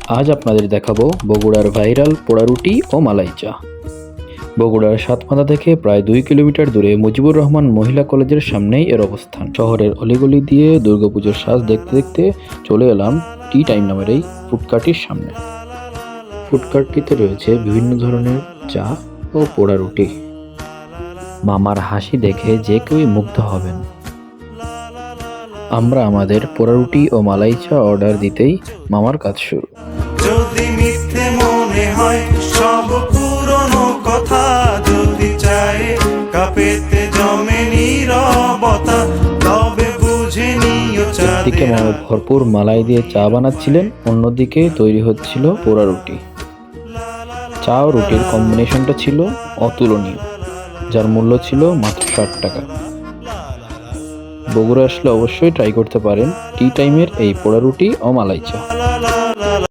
আজ আপনাদের দেখাবো বগুড়ার ভাইরাল পোড়া রুটি ও মালাই চা। বগুড়ার সাতমাথা থেকে প্রায় 2 কিলোমিটার দূরে মুজিবুর রহমান মহিলা কলেজের সামনেই এর অবস্থান। শহরের অলিগলি দিয়ে দুর্গাপুজোর সাজ দেখতে দেখতে চলে এলাম টি টাইম নামের এই ফুডকার্টটির সামনে। ফুডকার্টটিতে রয়েছে বিভিন্ন ধরনের চা ও পোড়া রুটি। মামার হাসি দেখে যে কেউই মুগ্ধ হবেন। আমরা আমাদের পোড়া রুটি ও মালাই চা অর্ডার দিতেই মামার কাজ শুরু। যদি মিথ্যে মনে হয় সব পুরনো কথা, যদি চায় কাপেতে জমে নীরবতা, তবে বুঝে নিও একদিকে মামা ভরপুর মালাই দিয়ে চা বানাচ্ছিলেন, অন্যদিকে তৈরি হচ্ছিল পোড়া রুটি। চা ও রুটির কম্বিনেশনটা ছিল অতুলনীয়, যার মূল্য ছিল মাত্র 60 টাকা। বগুড়া আসলে অবশ্যই ট্রাই করতে পারেন টি টাইমের এই পোড়া রুটি ও মালাই চা।